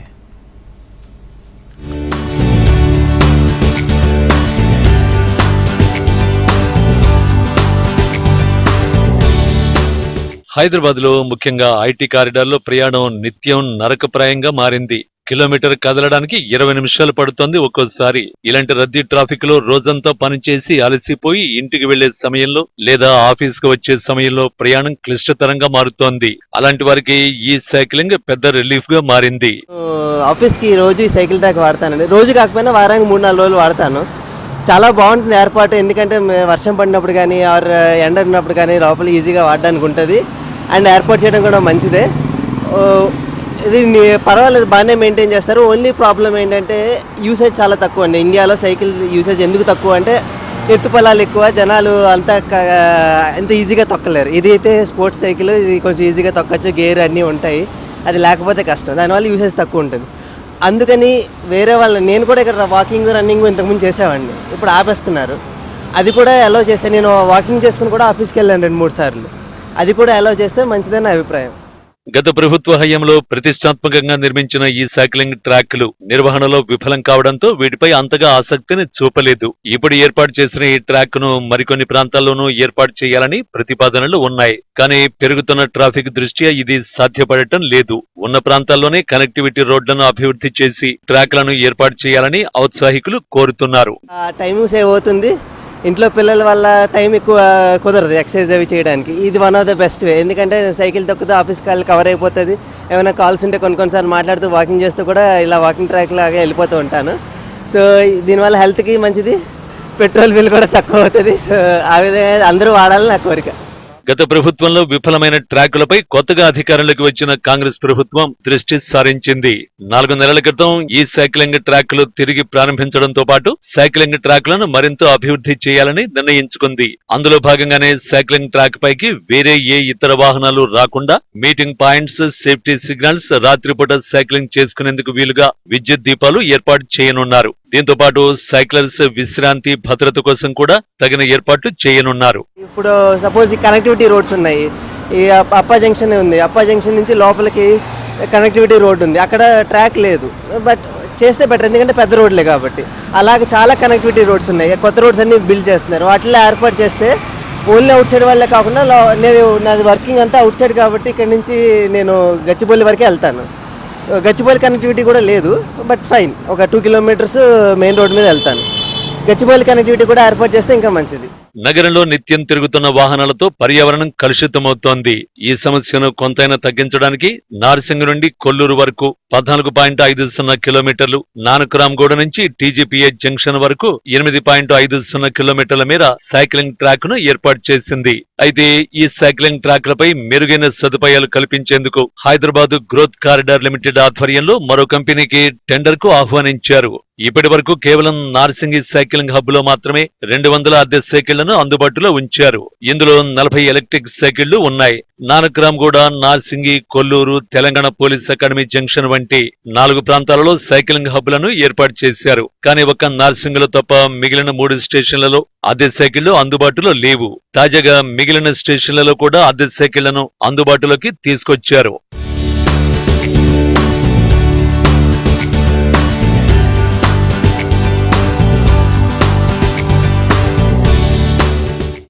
హైదరాబాద్ లో ముఖ్యంగా ఐటీ కారిడార్లో ప్రయాణం నిత్యం నరకప్రాయంగా మారింది. కిలోమీటర్ కదలడానికి 20 నిమిషాలు పడుతోంది ఒక్కోసారి. ఇలాంటి రద్దీ ట్రాఫిక్ లో రోజంతా పనిచేసి అలసిపోయి ఇంటికి వెళ్లే సమయంలో లేదా ఆఫీస్ కు వచ్చే సమయంలో ప్రయాణం క్లిష్టతరంగా మారుతోంది. అలాంటి వారికి ఈ సైక్లింగ్ పెద్ద రిలీఫ్ గా మారింది. ఆఫీస్ కి రోజు ఈ సైకిల్ ట్రాక్ వాడతానండి. రోజు కాకపోయినా వారానికి 3-4 రోజులు వాడతాను. చాలా బాగుంటుంది ఏర్పాటు. ఎందుకంటే వర్షం పడినప్పుడు కానీ ఆర్ ఎండ ఉన్నప్పుడు కానీ లోపల ఈజీగా వాడడానికి ఉంటుంది. అండ్ ఏర్పాటు చేయడం కూడా మంచిదే. ఇది పర్వాలేదు, బాగానే మెయింటైన్ చేస్తారు. ఓన్లీ ప్రాబ్లం ఏంటంటే యూసేజ్ చాలా తక్కువ అండి. ఇండియాలో సైకిల్ యూసేజ్ ఎందుకు తక్కువ అంటే ఎత్తుపల్లాలు ఎక్కువ, జనాలు అంత ఈజీగా తొక్కలేరు. ఇది అయితే స్పోర్ట్స్ సైకిల్, ఇది కొంచెం ఈజీగా తొక్కచ్చు, గేర్ అన్నీ ఉంటాయి. అది లేకపోతే కష్టం, దానివల్ల యూసేజ్ తక్కువ ఉంటుంది. అందుకని వేరే నేను కూడా ఇక్కడ వాకింగ్ రన్నింగ్ ఇంతకుముందు చేసేవాడిని, ఇప్పుడు ఆపేస్తున్నారు. అది కూడా అలౌ చేస్తే, నేను వాకింగ్ చేసుకుని కూడా ఆఫీస్కి వెళ్ళాను 2-3 సార్లు. అది కూడా అలౌ చేస్తే మంచిదని నా అభిప్రాయం. గత ప్రభుత్వ హయాంలో ప్రతిష్టాత్మకంగా నిర్మించిన ఈ సైక్లింగ్ ట్రాక్లు నిర్వహణలో విఫలం కావడంతో వీటిపై అంతగా ఆసక్తిని చూపలేదు. ఇప్పుడు ఏర్పాటు చేసిన ఈ ట్రాక్ ను మరికొన్ని ప్రాంతాల్లోనూ ఏర్పాటు చేయాలని ప్రతిపాదనలు ఉన్నాయి. కానీ పెరుగుతున్న ట్రాఫిక్ దృష్ట్యా ఇది సాధ్యపడటం లేదు. ఉన్న ప్రాంతాల్లోనే కనెక్టివిటీ రోడ్లను అభివృద్ధి చేసి ట్రాక్లను ఏర్పాటు చేయాలని ఔత్సాహికులు కోరుతున్నారు. టైం సేవ్ అవుతుంది, ఇంట్లో పిల్లల వల్ల టైం ఎక్కువ కుదరదు ఎక్సర్సైజ్ అవి చేయడానికి. ఇది one of the best way, ఎందుకంటే సైకిల్ తొక్కుతూ ఆఫీస్ కాల్ కవర్ అయిపోతుంది. ఏమైనా కాల్స్ ఉంటే కొన్నిసార్లు మాట్లాడుతూ వాకింగ్ చేస్తూ కూడా ఇలా వాకింగ్ ట్రాక్ లాగా వెళ్ళిపోతూ ఉంటాను. సో దీనివల్ల హెల్త్కి మంచిది, పెట్రోల్ బిల్ కూడా తక్కువ అవుతుంది. సో ఆ విధంగా అందరూ వాడాలని నా కోరిక. గత ప్రభుత్వంలో విఫలమైన ట్రాకులపై కొత్తగా అధికారంలోకి వచ్చిన కాంగ్రెస్ ప్రభుత్వం దృష్టి సారించింది. 4 నెలల క్రితం ఈ సైక్లింగ్ ట్రాక్లు తిరిగి ప్రారంభించడంతో పాటు సైక్లింగ్ ట్రాక్లను మరింత అభివృద్ధి చేయాలని నిర్ణయించుకుంది. అందులో భాగంగానే సైక్లింగ్ ట్రాక్ పైకి వేరే ఏ ఇతర వాహనాలు రాకుండా మీటింగ్ పాయింట్స్, సేఫ్టీ సిగ్నల్స్, రాత్రిపూట సైక్లింగ్ చేసుకునేందుకు వీలుగా విద్యుత్ దీపాలు ఏర్పాటు చేయనున్నారు. దీంతో పాటు సైక్లర్స్ విశ్రాంతి, భద్రత కోసం కూడా తగిన ఏర్పాట్లు చేయనున్నారు. ఇప్పుడు సపోజ్ ఈ కనెక్టివిటీ రోడ్స్ ఉన్నాయి, ఈ అప్పా జంక్షన్ ఉంది, అప్పా జంక్షన్ నుంచి లోపలికి కనెక్టివిటీ రోడ్ ఉంది, అక్కడ ట్రాక్ లేదు. బట్ చేస్తే బెటర్, ఎందుకంటే పెద్ద రోడ్లే కాబట్టి. అలాగే చాలా కనెక్టివిటీ రోడ్స్ ఉన్నాయి, కొత్త రోడ్స్ అన్ని బిల్డ్ చేస్తున్నారు. వాటిలో ఏర్పాటు చేస్తే ఓన్లీ అవుట్ సైడ్ వాళ్ళే కాకుండా నాది వర్కింగ్ అంతా అవుట్ సైడ్ కాబట్టి ఇక్కడ నుంచి నేను గచ్చిబౌలి వరకే వెళ్తాను. గచ్చిబౌలి కనెక్టివిటీ కూడా లేదు, బట్ ఫైన్, ఒక 2 కిలోమీటర్స్ మెయిన్ రోడ్ మీద వెళ్తాను. గచ్చిబౌలి కనెక్టివిటీ కూడా ఏర్పాటు చేస్తే ఇంకా మంచిది. నగరంలో నిత్యం తిరుగుతున్న వాహనాలతో పర్యావరణం కలుషితమవుతోంది. ఈ సమస్యను కొంతైనా తగ్గించడానికి నార్సింగ్ నుండి కొల్లూరు వరకు 14.50 కిలోమీటర్లు, నానక్రామ్గూడ నుంచి టీజీపీహెచ్ జంక్షన్ వరకు 8.50 కిలోమీటర్ల మేర సైక్లింగ్ ట్రాక్ ను ఏర్పాటు చేసింది. అయితే ఈ సైక్లింగ్ ట్రాక్లపై మెరుగైన సదుపాయాలు కల్పించేందుకు హైదరాబాద్ గ్రోత్ కారిడార్ లిమిటెడ్ ఆధ్వర్యంలో మరో కంపెనీకి టెండర్ కు ఆహ్వానించారు. ఇప్పటి వరకు కేవలం నార్సింగి సైక్లింగ్ హబ్ లో మాత్రమే 200 అద్దె సైకిళ్లను అందుబాటులో ఉంచారు. ఇందులో 40 ఎలక్ట్రిక్ సైకిళ్లు ఉన్నాయి. Nanakramguda, Narsingi, Kollur, Telangana police academy junction వంటి 4 ప్రాంతాలలో సైక్లింగ్ హబ్లను ఏర్పాటు చేశారు. కానీ ఒక్క నార్సింగిలో తప్ప మిగిలిన 3 స్టేషన్లలో అద్దె సైకిళ్లు అందుబాటులో లేవు. తాజాగా మిగిలిన స్టేషన్లలో కూడా అద్దె సైకిళ్లను అందుబాటులోకి తీసుకొచ్చారు.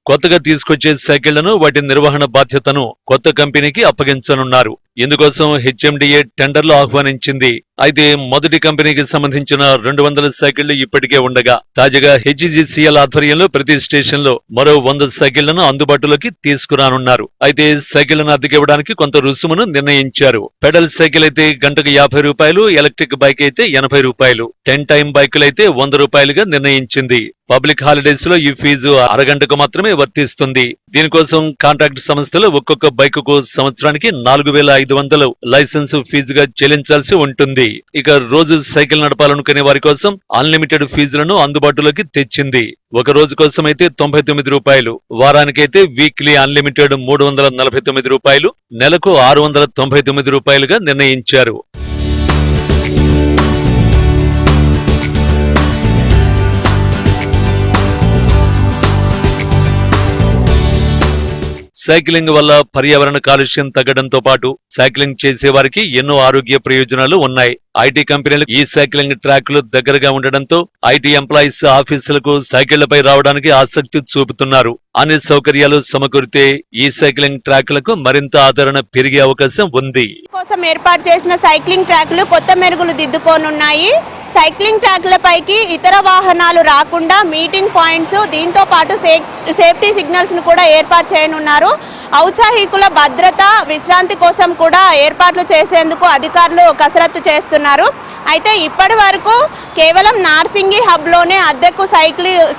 కొత్తగా తీసుకొచ్చే సైకిళ్లను, వాటి నిర్వహణ బాధ్యతను కొత్త కంపెనీకి అప్పగించనున్నారు. ఇందుకోసం హెచ్ఎండిఏ టెండర్లు ఆహ్వానించింది. అయితే మొదటి కంపెనీకి సంబంధించిన 200 సైకిళ్లు ఇప్పటికే ఉండగా తాజాగా హెచ్జిసిఎల్ ఆధ్వర్యంలో ప్రతి స్టేషన్ లో మరో 100 సైకిళ్లను అందుబాటులోకి తీసుకురానున్నారు. అయితే సైకిళ్లను అద్దెకివ్వడానికి కొంత రుసుమును నిర్ణయించారు. పెడల్ సైకిల్ అయితే గంటకు 50 రూపాయలు, ఎలక్ట్రిక్ బైక్ అయితే 80 రూపాయలు, 10 టైమ్ బైకులైతే 100 రూపాయలుగా నిర్ణయించింది. పబ్లిక్ హాలిడేస్ లో ఈ ఫీజు అరగంటకు మాత్రమే వర్తిస్తుంది. దీనికోసం కాంట్రాక్ట్ సంస్థలు ఒక్కొక్క బైకుకు సంవత్సరానికి 4,500 లైసెన్స్ ఫీజుగా చెల్లించాల్సి ఉంటుంది. ఇక రోజు సైకిల్ నడపాలనుకునే వారి కోసం అన్లిమిటెడ్ ఫీజులను అందుబాటులోకి తెచ్చింది. ఒక రోజు కోసం అయితే 99 రూపాయలు, వారానికైతే వీక్లీ అన్లిమిటెడ్ 349 రూపాయలు, నెలకు 699 రూపాయలుగా నిర్ణయించారు. సైక్లింగ్ వల్ల పర్యావరణ కాలుష్యం తగ్గడంతో పాటు సైక్లింగ్ చేసే వారికి ఎన్నో ఆరోగ్య ప్రయోజనాలు ఉన్నాయి. ఐటీ కంపెనీలు ఈ సైక్లింగ్ ట్రాక్లు దగ్గరగా ఉండడంతో ఐటీ ఎంప్లాయీస్ ఆఫీసులకు సైకిళ్లపై రావడానికి ఆసక్తి చూపుతున్నారు. అన్ని సౌకర్యాలు సమకూరితే ఈ సైక్లింగ్ ట్రాక్లకు మరింత ఆదరణ పెరిగే అవకాశం ఉంది. కోసం ఏర్పాటు చేసిన సైక్లింగ్ ట్రాక్లు కొత్త మెరుగులు దిద్దుకోనున్నాయి. సైక్లింగ్ ట్రాక్లపైకి ఇతర వాహనాలు రాకుండా మీటింగ్ పాయింట్స్, దీంతో పాటు సేఫ్టీ సిగ్నల్స్ ను కూడా ఏర్పాటు చేయనున్నారు. ఔత్సాహికుల భద్రత, విశ్రాంతి కోసం కూడా ఏర్పాట్లు చేసేందుకు అధికారులు కసరత్తు చేస్తున్నారు. అయితే ఇప్పటి వరకు కేవలం నార్సింగి హబ్లోనే అద్దెకు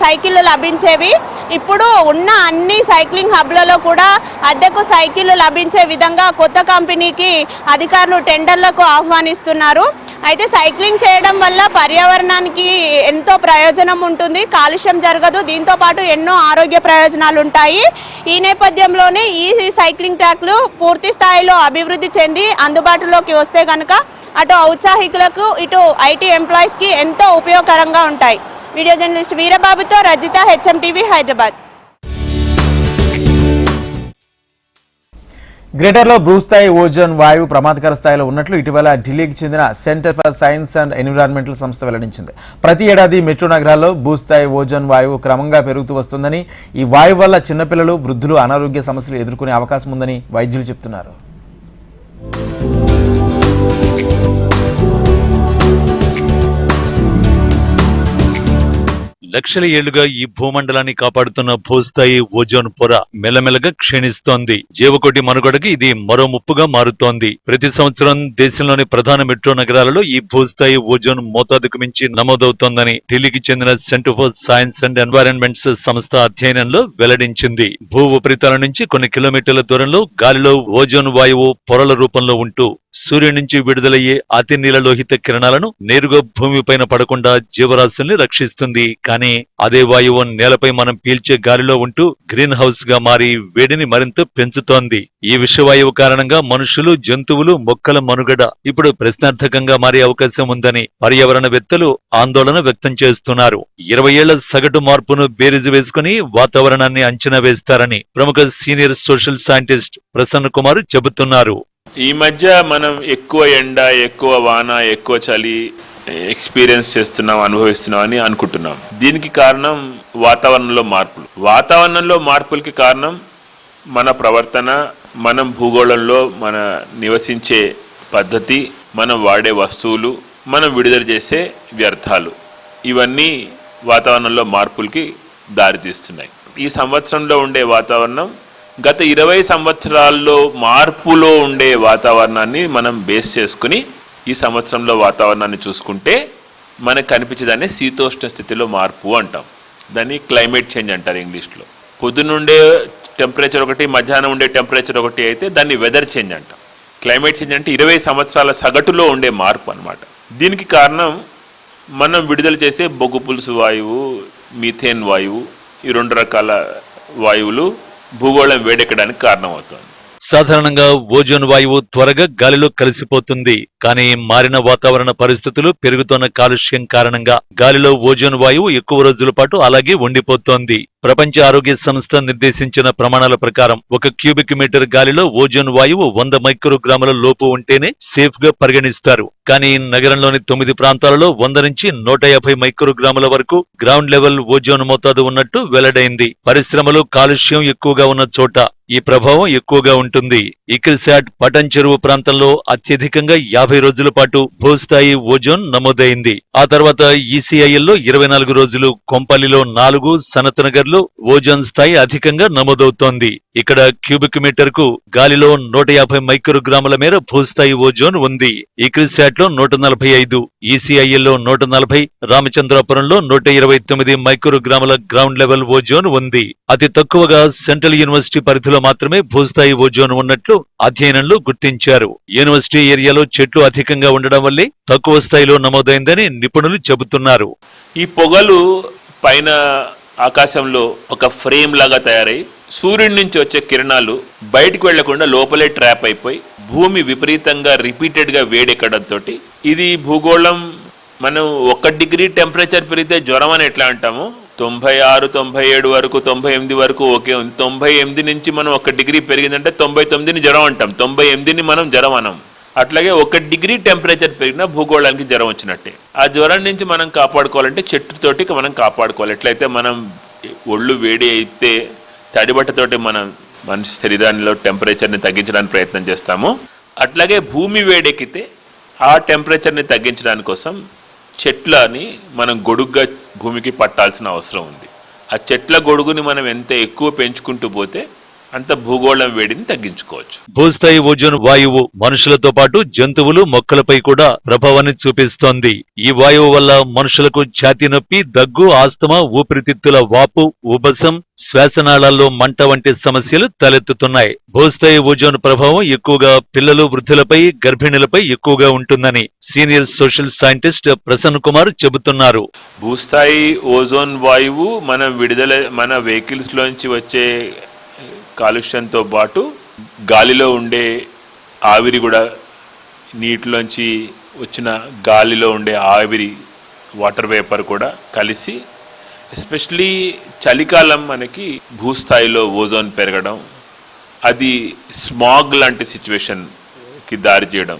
సైకిళ్లు లభించేవి. ఇప్పుడు ఉన్న అన్ని సైక్లింగ్ హబ్లలో కూడా అద్దెకు సైకిళ్లు లభించే విధంగా కొత్త కంపెనీకి అధికారులు టెండర్లకు ఆహ్వానిస్తున్నారు. అయితే సైక్లింగ్ చేయడం వల్ల పర్యావరణానికి ఎంతో ప్రయోజనం ఉంటుంది, కాలుష్యం జరగదు, దీంతో పాటు ఎన్నో ఆరోగ్య ప్రయోజనాలు ఉంటాయి. ఈ నేపథ్యంలోనే ఈ సైక్లింగ్ ట్రాక్లు పూర్తి స్థాయిలో అభివృద్ధి చెంది అందుబాటులోకి వస్తే కనుక అటు ఔత్సాహికులకు ఇటు ఐటీ ఎంప్లాయీస్కి ఎంతో ఉపయోగకరంగా ఉంటాయి. వీడియో జర్నలిస్ట్ వీరబాబుతో రజిత, హెచ్ఎంటీవీ, హైదరాబాద్. గ్రేటర్లో భూస్థాయి ఓజోన్ వాయువు ప్రమాదకర స్థాయిలో ఉన్నట్లు ఇటీవల ఢిల్లీకి చెందిన centre for science and environmental సంస్థ వెల్లడించింది. ప్రతి ఏడాది మెట్రో నగరాల్లో భూస్థాయి ఓజోన్ వాయువు క్రమంగా పెరుగుతూ వస్తుందని, ఈ వాయువు వల్ల చిన్నపిల్లలు, వృద్ధులు అనారోగ్య సమస్యలు ఎదుర్కొనే అవకాశం ఉందని వైద్యులు చెబుతున్నారు. లక్షల ఏళ్లుగా ఈ భూమండలాన్ని కాపాడుతున్న భూస్థాయి ఓజోన్ పొర మెల్లమెల్లగా క్షీణిస్తోంది. జీవకోటి మనుగడకి ఇది మరో ముప్పుగా మారుతోంది. ప్రతి సంవత్సరం దేశంలోని ప్రధాన మెట్రో నగరాలలో ఈ భూస్థాయి ఓజోన్ మోతాదుకు మించి నమోదవుతోందని ఢిల్లీకి చెందిన centre for science and environments సంస్థ అధ్యయనంలో వెల్లడించింది. భూ ఉపరితలం నుంచి కొన్ని కిలోమీటర్ల దూరంలో గాలిలో ఓజోన్ వాయువు పొరల రూపంలో ఉంటూ సూర్యుడి నుంచి విడుదలయ్యే అతి నీలలోహిత కిరణాలను నేరుగా భూమిపైన పడకుండా జీవరాశుల్ని రక్షిస్తుంది. కానీ అదే వాయువు నేలపై మనం పీల్చే గాలిలో ఉంటూ గ్రీన్ హౌస్ గా మారి వేడిని మరింత పెంచుతోంది. ఈ విషవాయువు కారణంగా మనుషులు, జంతువులు, మొక్కల మనుగడ ఇప్పుడు ప్రశ్నార్థకంగా మారే అవకాశం ఉందని పర్యావరణవేత్తలు ఆందోళన వ్యక్తం చేస్తున్నారు. 20 ఏళ్ల సగటు మార్పును బేరీజు వేసుకుని వాతావరణాన్ని అంచనా వేస్తారని ప్రముఖ senior social scientist Prasanna Kumar చెబుతున్నారు. ఈ మధ్య మనం ఎక్కువ ఎండ, ఎక్కువ వాన, ఎక్కువ చలి ఎక్స్పీరియన్స్ చేస్తున్నాం, అనుభవిస్తున్నాం అని అనుకుంటున్నాం. దీనికి కారణం వాతావరణంలో మార్పులు. వాతావరణంలో మార్పులకి కారణం మన ప్రవర్తన, మనం భూగోళంలో మన నివసించే పద్ధతి, మనం వాడే వస్తువులు, మనం విడుదల చేసే వ్యర్థాలు, ఇవన్నీ వాతావరణంలో మార్పులకి దారితీస్తున్నాయి. ఈ సంవత్సరంలో ఉండే వాతావరణం గత 20 సంవత్సరాల్లో మార్పులో ఉండే వాతావరణాన్ని మనం బేస్ చేసుకుని ఈ సంవత్సరంలో వాతావరణాన్ని చూసుకుంటే మనకు కనిపించేదాన్ని శీతోష్ణ స్థితిలో మార్పు అంటాం. దాన్ని క్లైమేట్ చేంజ్ అంటారు ఇంగ్లీష్లో. పొద్దునుండే టెంపరేచర్ ఒకటి, మధ్యాహ్నం ఉండే టెంపరేచర్ ఒకటి అయితే దాన్ని వెదర్ చేంజ్ అంటాం. క్లైమేట్ చేంజ్ అంటే 20 సంవత్సరాల సగటులో ఉండే మార్పు అన్నమాట. దీనికి కారణం మనం విడుదల చేసే బొగ్గు పులుసు వాయువు, మీథేన్ వాయువు, ఈ 2 రకాల వాయువులు భూగోళం వేడెక్కడానికి కారణమవుతుంది. సాధారణంగా ఓజోన్ వాయువు త్వరగా గాలిలో కలిసిపోతుంది. కానీ మారిన వాతావరణ పరిస్థితులు, పెరుగుతున్న కాలుష్యం కారణంగా గాలిలో ఓజోన్ వాయువు ఎక్కువ రోజుల పాటు అలాగే ఉండిపోతోంది. ప్రపంచ ఆరోగ్య సంస్థ నిర్దేశించిన ప్రమాణాల ప్రకారం 1 క్యూబిక్ మీటర్ గాలిలో ఓజోన్ వాయువు 100 మైక్రోగ్రాముల లోపు ఉంటేనే సేఫ్ గా పరిగణిస్తారు. కానీ నగరంలోని 9 ప్రాంతాలలో 100 నుంచి 150 మైక్రోగ్రాముల వరకు గ్రౌండ్ లెవెల్ ఓజోన్ మోతాదు ఉన్నట్టు వెల్లడైంది. పరిశ్రమలు, కాలుష్యం ఎక్కువగా ఉన్న చోట ఈ ప్రభావం ఎక్కువగా ఉంటుంది. ఇక్రిసాట్ పటన్ చెరువు ప్రాంతంలో అత్యధికంగా 50 రోజుల పాటు భూస్థాయి ఓజోన్ నమోదైంది. ఆ తర్వాత ఈసీఐఎల్లో 24 రోజులు, కొంపల్లిలో 4, సనత్ నగర్ లో ఓజోన్ స్థాయి అధికంగా నమోదవుతోంది. ఇక్కడ క్యూబిక్ మీటర్ కు గాలిలో 150 మైక్రోగ్రాముల మేర భూస్థాయి ఓజోన్ ఉంది. ఇక్రిసాట్ లో 145, ఈసీఐఎల్లో 140, రామచంద్రాపురంలో 129 మైక్రోగ్రాముల గ్రౌండ్ లెవెల్ ఓజోన్ ఉంది. అతి తక్కువగా సెంట్రల్ యూనివర్సిటీ పరిధిలో మాత్రమే భూస్థాయి ఓజోన్ ఉన్నట్లు అధ్యయనంలో గుర్తించారు. యూనివర్సిటీ ఏరియాలో చెట్లు అధికంగా ఉండడం వల్లే తక్కువ స్థాయిలో నమోదైందని నిపుణులు చెబుతున్నారు. ఈ పొగలు పైన ఆకాశంలో ఒక ఫ్రేమ్ లాగా తయారై సూర్యుడి నుంచి వచ్చే కిరణాలు బయటకు వెళ్లకుండా లోపలే ట్రాప్ అయిపోయి భూమి విపరీతంగా రిపీటెడ్గా వేడెక్కడంతో ఇది భూగోళం, మనం 1 డిగ్రీ టెంపరేచర్ పెరిగితే జ్వరం అని ఎట్లా అంటాము, 96, 97 వరకు, 98 వరకు ఓకే ఉంది. 98 నుంచి మనం 1 డిగ్రీ పెరిగిందంటే 99ని జ్వరం అంటాం, 98ని మనం జ్వరం అనం. అట్లాగే 1 డిగ్రీ టెంపరేచర్ పెరిగినా భూగోళానికి జ్వరం వచ్చినట్టే. ఆ జ్వరం నుంచి మనం కాపాడుకోవాలంటే చెట్టుతోటి మనం కాపాడుకోవాలి. ఎట్లయితే మనం ఒళ్ళు వేడి అయితే తడిబట్టతోటి మనం మనిషి శరీరాల్లో టెంపరేచర్ని తగ్గించడానికి ప్రయత్నం చేస్తాము, అట్లాగే భూమి వేడెక్కితే ఆ టెంపరేచర్ని తగ్గించడానికి కోసం చెట్లని మనం గొడుగ్గా భూమికి పట్టాల్సిన అవసరం ఉంది. ఆ చెట్ల గొడుగుని మనం ఎంత ఎక్కువ పెంచుకుంటూ పోతే అంత భూగోళం వేడిని తగ్గించుకోవచ్చు. భూస్థాయి ఓజోన్ వాయువు మనుషులతో పాటు జంతువులు, మొక్కలపై కూడా ప్రభావాన్ని చూపిస్తోంది. ఈ వాయువు వల్ల మనుషులకు ఛాతీ నొప్పి, దగ్గు, ఆస్తమా, ఊపిరితిత్తుల వాపు, ఉబసం, శ్వాసనాళాల్లో మంట వంటి సమస్యలు తలెత్తుతున్నాయి. భూస్థాయి ఓజోన్ ప్రభావం ఎక్కువగా పిల్లలు, వృద్ధులపై, గర్భిణులపై ఎక్కువగా ఉంటుందని senior social scientist Prasanna Kumar చెబుతున్నారు. భూస్థాయి ఓజోన్ వాయువు మన వెహికల్స్ లోంచి వచ్చే కాలుష్యంతో పాటు గాలిలో ఉండే ఆవిరి కూడా, నీటిలోంచి వచ్చిన గాలిలో ఉండే ఆవిరి, వాటర్ వేపర్ కూడా కలిసి, ఎస్పెషలీ చలికాలం మనకి భూస్థాయిలో ఓజోన్ పెరగడం, అది స్మాగ్ లాంటి సిచ్యువేషన్కి దారి చేయడం,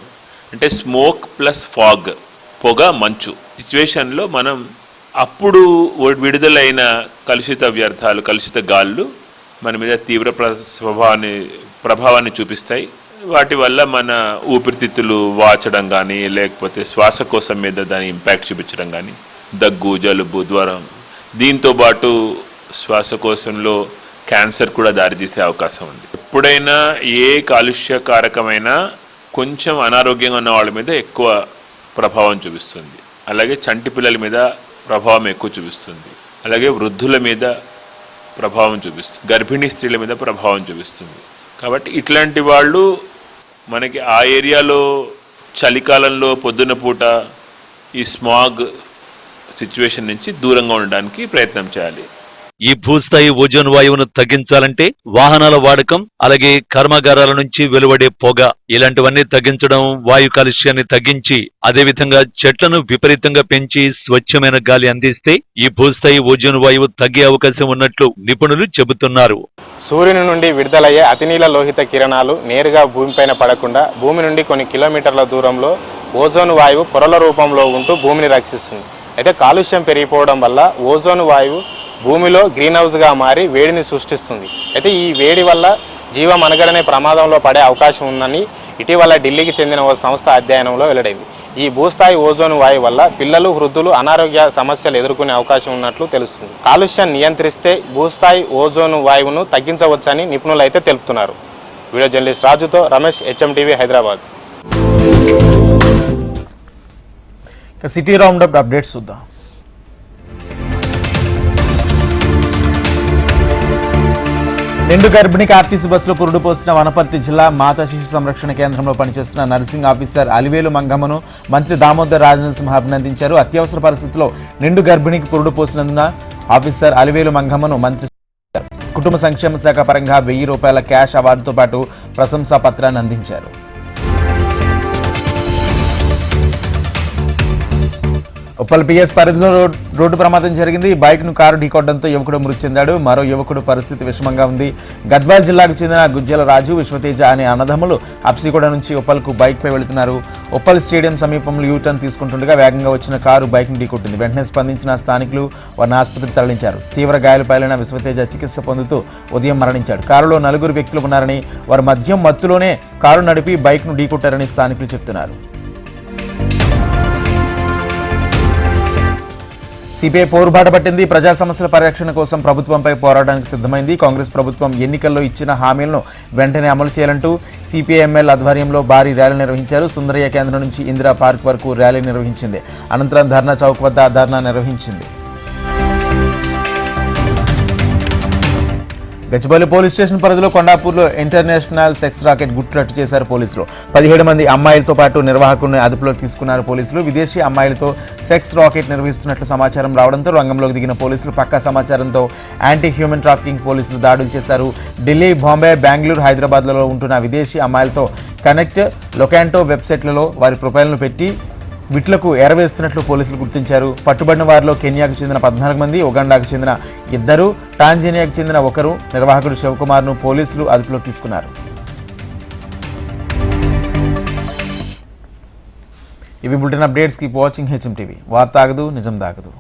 అంటే స్మోక్ ప్లస్ ఫాగ్, పొగ మంచు సిచ్యువేషన్లో మనం అప్పుడు విడుదలైన కలుషిత వ్యర్థాలు, కలుషిత గాళ్ళు మన మీద తీవ్ర ప్రభావాన్ని చూపిస్తాయి. వాటి వల్ల మన ఊపిరితిత్తులు వాచడం కానీ, లేకపోతే శ్వాసకోశం మీద దాని ఇంపాక్ట్ చూపించడం కానీ, దగ్గు, జలుబు, జ్వరం, దీంతో పాటు శ్వాసకోశంలో క్యాన్సర్ కూడా దారితీసే అవకాశం ఉంది. ఎప్పుడైనా ఏ కాలుష్యకారకమైన కొంచెం అనారోగ్యంగా ఉన్న వాళ్ళ మీద ఎక్కువ ప్రభావం చూపిస్తుంది. అలాగే చంటి పిల్లల మీద ప్రభావం ఎక్కువ చూపిస్తుంది. అలాగే వృద్ధుల మీద ప్రభావం చూపిస్తుంది. గర్భిణీ స్త్రీల మీద ప్రభావం చూపిస్తుంది. కాబట్టి ఇట్లాంటి వాళ్ళు మనకి ఆ ఏరియాలో చలికాలంలో పొద్దున పూట ఈ స్మాగ్ సిచ్యువేషన్ నుంచి దూరంగా ఉండడానికి ప్రయత్నం చేయాలి. ఈ భూస్థాయి ఓజోన్ వాయువును తగ్గించాలంటే వాహనాల వాడకం, అలాగే కర్మాగారాల నుంచి వెలువడే పొగ, ఇలాంటివన్నీ తగ్గించడం, వాయు కాలుష్యాన్ని తగ్గించి, అదేవిధంగా చెట్లను విపరీతంగా పెంచి స్వచ్ఛమైన గాలి అందిస్తే ఈ భూస్థాయి ఓజోన్ వాయువు తగ్గే అవకాశం ఉన్నట్లు నిపుణులు చెబుతున్నారు. సూర్యుని నుండి విడుదలయ్యే అతినీల లోహిత కిరణాలు నేరుగా భూమిపైన పడకుండా భూమి నుండి కొన్ని కిలోమీటర్ల దూరంలో ఓజోన్ వాయువు పొరల రూపంలో ఉంటూ భూమిని రక్షిస్తుంది. అయితే కాలుష్యం పెరిగిపోవడం వల్ల ఓజోన్ వాయువు భూమిలో గ్రీన్ హౌస్గా మారి వేడిని సృష్టిస్తుంది. అయితే ఈ వేడి వల్ల జీవమనుగడనే ప్రమాదంలో పడే అవకాశం ఉందని ఇటీవల ఢిల్లీకి చెందిన ఓ సంస్థ అధ్యయనంలో వెల్లడైంది. ఈ భూస్థాయి ఓజోన్ వాయువు వల్ల పిల్లలు, వృద్ధులు అనారోగ్య సమస్యలు ఎదుర్కొనే అవకాశం ఉన్నట్లు తెలుస్తుంది. కాలుష్యాన్ని నియంత్రిస్తే భూస్థాయి ఓజోన్ వాయువును తగ్గించవచ్చని నిపుణులు అయితే తెలుపుతున్నారు. వీడియో జర్నలిస్ట్ రాజుతో Ramesh, HMTV, Hyderabad. City roundup updates చూద్దాం. నిండు గర్భిణికి ఆర్టీసీ బస్సులో పురుడు పోసిన వనపర్తి జిల్లా మాతా శిశు సంరక్షణ కేంద్రంలో పనిచేస్తున్న నర్సింగ్ ఆఫీసర్ అలివేలు మంగమ్మను మంత్రి దామోదర్ రాజనరసింహ అభినందించారు. అత్యవసర పరిస్థితుల్లో నిండు గర్భిణికి పురుడు పోసినందున ఆఫీసర్ అలివేలు మంగమ్మను మంత్రి కుటుంబ సంక్షేమ శాఖ పరంగా 1000 రూపాయల క్యాష్ అవార్డుతో పాటు ప్రశంసా పత్రాన్ని అందించారు. ఉప్పల్ పిఎస్ పరిధిలో రోడ్డు ప్రమాదం జరిగింది. బైక్ ను కారు ఢీకొట్టడంతో యువకుడు మృతి చెందాడు. మరో యువకుడు పరిస్థితి విషమంగా ఉంది. గద్వాల్ జిల్లాకు చెందిన గుజ్జల రాజు, విశ్వతేజ అనే అన్నదమ్ములు అప్సిగూడ నుంచి ఉప్పల్కు బైక్ పై వెళుతున్నారు. ఉప్పల్ స్టేడియం సమీపంలో యూటర్న్ తీసుకుంటుండగా వేగంగా వచ్చిన కారు బైక్ ను ఢీకొట్టింది. వెంటనే స్పందించిన స్థానికులు వారిని ఆసుపత్రికి తరలించారు. తీవ్ర గాయాలపైన విశ్వతేజ చికిత్స పొందుతూ ఉదయం మరణించాడు. కారులో 4 వ్యక్తులు ఉన్నారని, వారు మద్యం మత్తులోనే కారు నడిపి బైక్ ను ఢీకొట్టారని స్థానికులు చెబుతున్నారు. సిపిఐ పోరుబాట పట్టింది. ప్రజా సమస్యల పరిరక్షణ కోసం ప్రభుత్వంపై పోరాటానికి సిద్ధమైంది. కాంగ్రెస్ ప్రభుత్వం ఎన్నికల్లో ఇచ్చిన హామీలను వెంటనే అమలు చేయాలంటూ సిపిఐఎంఎల్ ఆధ్వర్యంలో భారీ ర్యాలీ నిర్వహించారు. సుందరయ్య కేంద్రం నుంచి ఇందిరా పార్క్ వరకు ర్యాలీ నిర్వహించింది. అనంతరం ధర్నా చౌక్ వద్ద ధర్నా నిర్వహించింది. గచ్చిబౌలి పోలీస్ స్టేషన్ పరిధిలో కొండాపూర్లో ఇంటర్నేషనల్ సెక్స్ రాకెట్ గుట్టురట్టు చేశారు పోలీసులు. 17 మంది అమ్మాయిలతో పాటు నిర్వాహకులను అదుపులోకి తీసుకున్నారు పోలీసులు. విదేశీ అమ్మాయిలతో సెక్స్ రాకెట్ నిర్వహిస్తున్నట్లు సమాచారం రావడంతో రంగంలోకి దిగిన పోలీసులు పక్కా సమాచారంతో యాంటీ హ్యూమన్ ట్రాఫికింగ్ పోలీసులు దాడులు చేశారు. ఢిల్లీ, బాంబే, బెంగళూరు, హైదరాబాద్లలో ఉంటున్న విదేశీ అమ్మాయిలతో కనెక్ట్, లొకాంటో వెబ్సైట్లలో వారి ప్రొఫైల్ను పెట్టి విట్లకు ఎరవేస్తున్నట్లు పోలీసులు గుర్తించారు. పట్టుబడిన వారిలో కెన్యాకు చెందిన 14 మంది, ఉగాండాకు చెందిన 2, టాంజానియాకు చెందిన 1 నిర్వాహకుడు శివకుమార్ను పోలీసులు అదుపులోకి తీసుకున్నారు. ఇవి bulletin updates. Keep watching HMTV. వార్త ఆగదు, నిజం దాగదు.